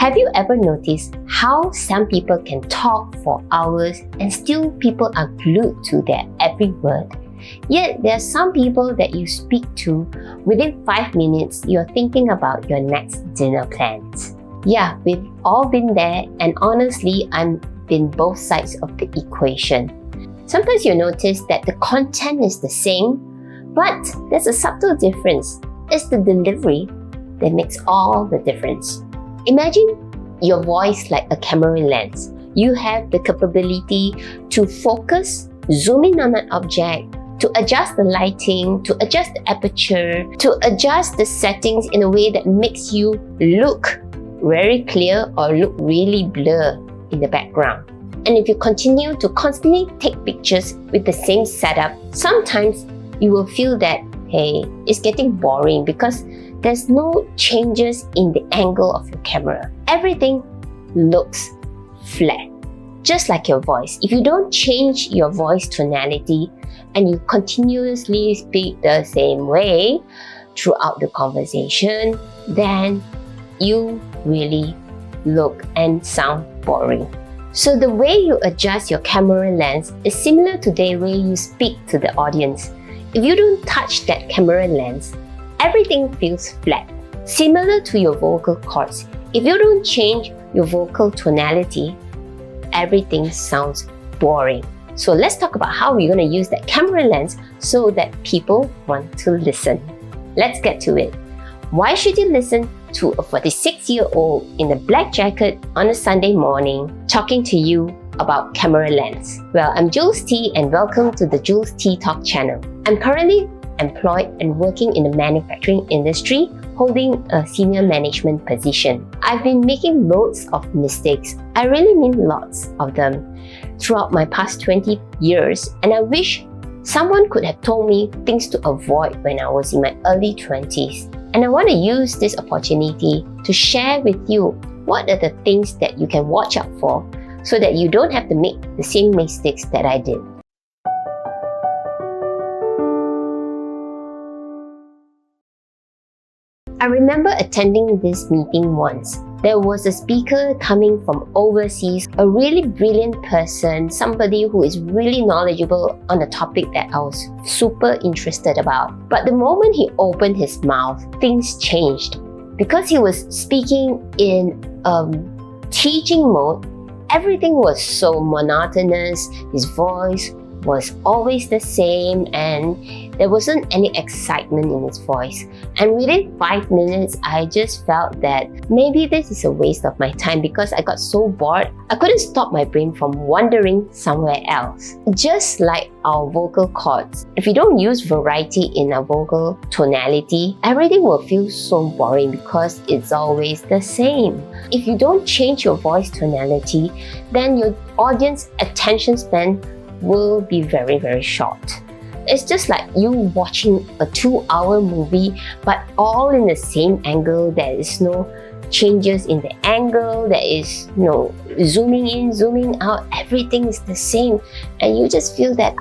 Have you ever noticed how some people can talk for hours and still people are glued to their every word? Yet there are some people that you speak to, within 5 minutes, you're thinking about your next dinner plans. Yeah, we've all been there, and honestly, I've been both sides of the equation. Sometimes you notice that the content is the same, but there's a subtle difference. It's the delivery that makes all the difference. Imagine your voice like a camera lens. You have the capability to focus, zoom in on an object, to adjust the lighting, to adjust the aperture, to adjust the settings in a way that makes you look very clear or look really blur in the background. And if you continue to constantly take pictures with the same setup, sometimes you will feel that, hey, it's getting boring because there's no changes in the angle of your camera. Everything looks flat, just like your voice. If you don't change your voice tonality and you continuously speak the same way throughout the conversation, then you really look and sound boring. So the way you adjust your camera lens is similar to the way you speak to the audience. If you don't touch that camera lens, everything feels flat. Similar to your vocal cords, if you don't change your vocal tonality, everything sounds boring. So let's talk about how we're going to use that camera lens so that people want to listen. Let's get to it. Why should you listen to a 46-year-old in a black jacket on a Sunday morning talking to you about camera lens? Well, I'm Jules T and welcome to the Jules T Talk channel. I'm currently employed and working in the manufacturing industry, holding a senior management position. I've been making loads of mistakes. I really mean lots of them throughout my past 20 years, and I wish someone could have told me things to avoid when I was in my early 20s. And I want to use this opportunity to share with you what are the things that you can watch out for so that you don't have to make the same mistakes that I did. I remember attending this meeting once. There was a speaker coming from overseas, a really brilliant person, somebody who is really knowledgeable on a topic that I was super interested about. But the moment he opened his mouth, things changed. Because he was speaking in teaching mode, everything was so monotonous, his voice was always the same, and there wasn't any excitement in his voice. And within 5 minutes, I just felt that maybe this is a waste of my time because I got so bored, I couldn't stop my brain from wandering somewhere else. Just like our vocal cords, if you don't use variety in our vocal tonality, everything will feel so boring because it's always the same. If you don't change your voice tonality, then your audience attention span will be very, very short. It's just like you watching a 2-hour movie, but all in the same angle. There is no changes in the angle, there is no zooming in, zooming out, everything is the same. And you just feel that,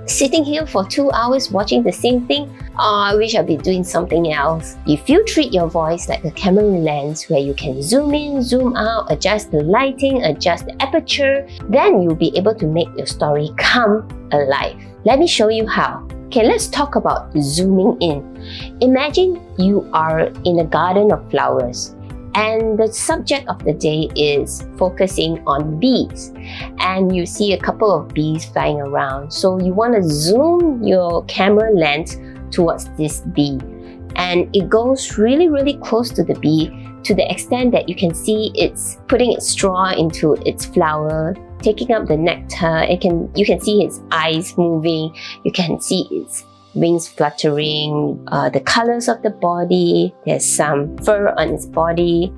sitting here for 2 hours watching the same thing, I wish I'd be doing something else. If you treat your voice like a camera lens where you can zoom in, zoom out, adjust the lighting, adjust the aperture, then you'll be able to make your story come alive. Let me show you how. Okay, let's talk about zooming in. Imagine you are in a garden of flowers, and the subject of the day is focusing on bees, and you see a couple of bees flying around. So you want to zoom your camera lens towards this bee, and it goes really, really close to the bee to the extent that you can see it's putting its straw into its flower, taking up the nectar. You can see its eyes moving, you can see its wings fluttering, the colors of the body, there's some fur on its body.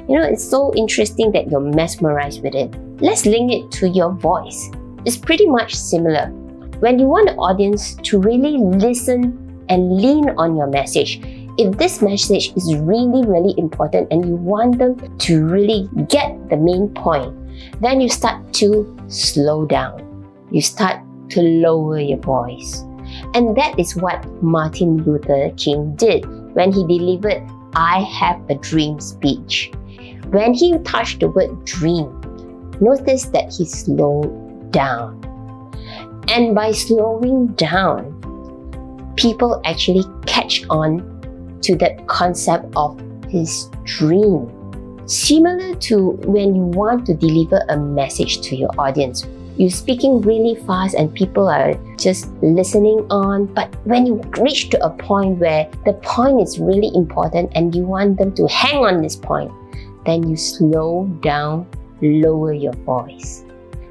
You know, it's so interesting that you're mesmerized with it. Let's link it to your voice. It's pretty much similar. When you want the audience to really listen and lean on your message, if this message is really, really important and you want them to really get the main point, then you start to slow down. You start to lower your voice. And that is what Martin Luther King did when he delivered I Have a Dream speech. When he touched the word dream, notice that he slowed down. And by slowing down, people actually catch on to that concept of his dream. Similar to when you want to deliver a message to your audience. You're speaking really fast and people are just listening on, but when you reach to a point where the point is really important and you want them to hang on this point, then you slow down, lower your voice.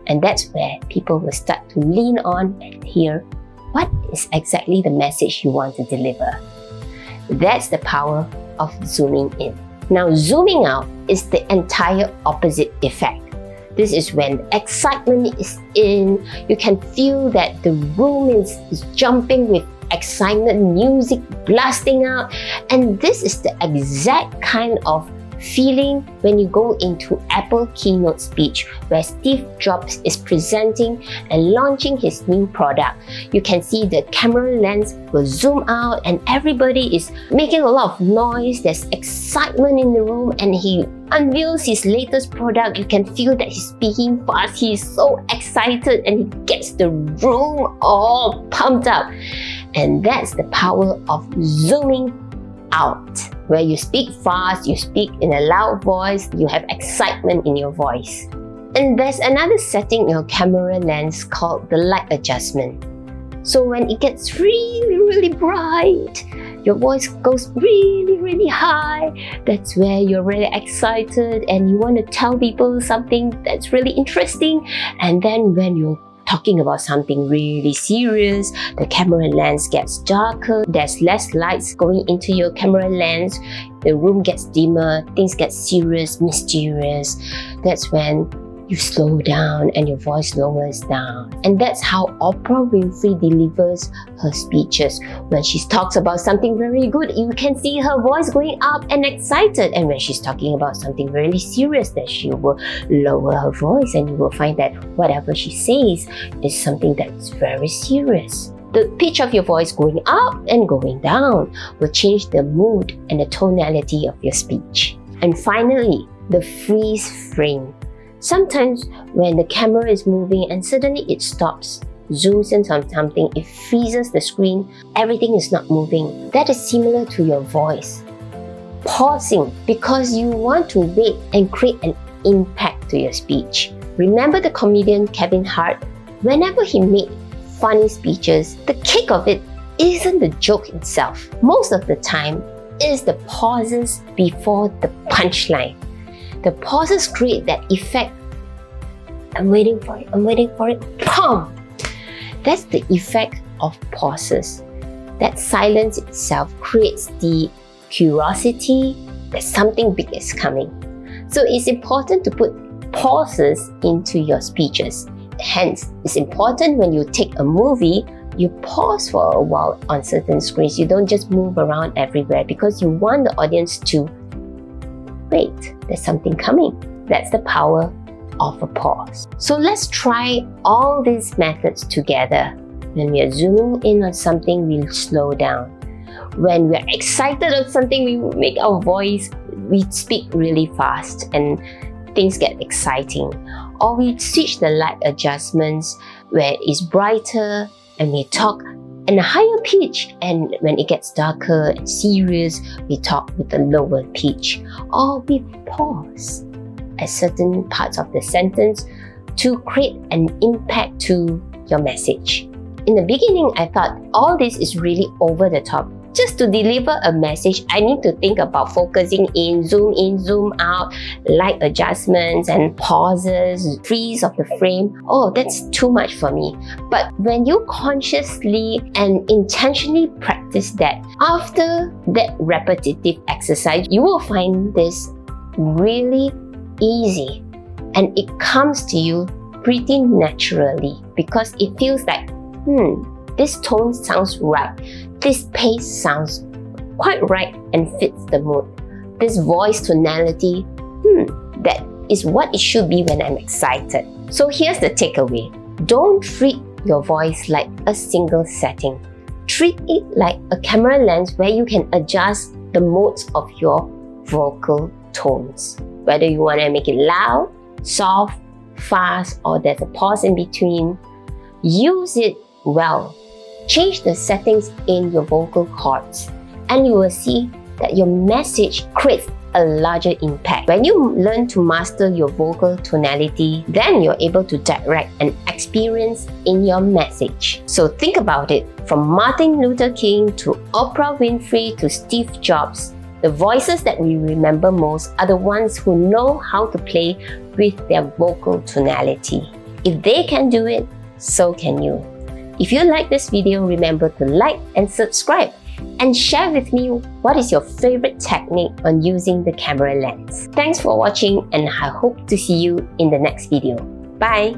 And that's where people will start to lean on and hear what is exactly the message you want to deliver. That's the power of zooming in. Now, zooming out is the entire opposite effect. This is when excitement is in. You can feel that the room is jumping with excitement, music blasting out. And this is the exact kind of feeling when you go into Apple keynote speech where Steve Jobs is presenting and launching his new product. You can see the camera lens will zoom out and everybody is making a lot of noise. There's excitement in the room and he unveils his latest product. You can feel that he's speaking fast. He's so excited and he gets the room all pumped up. And that's the power of zooming out, where you speak fast, you speak in a loud voice, you have excitement in your voice. And there's another setting in your camera lens called the light adjustment. So when it gets really, really bright, your voice goes really, really high, that's where you're really excited and you want to tell people something that's really interesting. And then when you're talking about something really serious, the camera lens gets darker, there's less lights going into your camera lens, the room gets dimmer, things get serious, mysterious. That's when you slow down and your voice lowers down. And that's how Oprah Winfrey delivers her speeches. When she talks about something very good, you can see her voice going up and excited. And when she's talking about something really serious, then she will lower her voice and you will find that whatever she says is something that's very serious. The pitch of your voice going up and going down will change the mood and the tonality of your speech. And finally, the freeze frame. Sometimes when the camera is moving and suddenly it stops, zooms in on something, it freezes the screen, everything is not moving. That is similar to your voice. Pausing because you want to wait and create an impact to your speech. Remember the comedian Kevin Hart? Whenever he made funny speeches, the kick of it isn't the joke itself. Most of the time, is the pauses before the punchline. The pauses create that effect. I'm waiting for it, POM! That's the effect of pauses. That silence itself creates the curiosity that something big is coming. So it's important to put pauses into your speeches. Hence, it's important when you take a movie, you pause for a while on certain screens. You don't just move around everywhere because you want the audience to wait, there's something coming. That's the power of a pause. So let's try all these methods together. When we are zooming in on something, we'll slow down. When we're excited on something, we make our voice, we speak really fast and things get exciting. Or we switch the light adjustments where it's brighter and we talk in a higher pitch, and when it gets darker and serious, we talk with a lower pitch. Or we pause at certain parts of the sentence to create an impact to your message. In the beginning, I thought all this is really over the top. Just to deliver a message, I need to think about focusing in, zoom out, light adjustments and pauses, freeze of the frame. Oh, that's too much for me. But when you consciously and intentionally practice that, after that repetitive exercise, you will find this really easy and it comes to you pretty naturally because it feels like, this tone sounds right. This pace sounds quite right and fits the mood. This voice tonality, that is what it should be when I'm excited. So here's the takeaway. Don't treat your voice like a single setting. Treat it like a camera lens where you can adjust the modes of your vocal tones. whether you want to make it loud, soft, fast, or there's a pause in between. Use it well. Change the settings in your vocal cords, and you will see that your message creates a larger impact. When you learn to master your vocal tonality, then you're able to direct an experience in your message. So think about it. From Martin Luther King to Oprah Winfrey to Steve Jobs, the voices that we remember most are the ones who know how to play with their vocal tonality. If they can do it, so can you. If you like this video, remember to like and subscribe, and share with me what is your favorite technique on using the camera lens. Thanks for watching, and I hope to see you in the next video. Bye!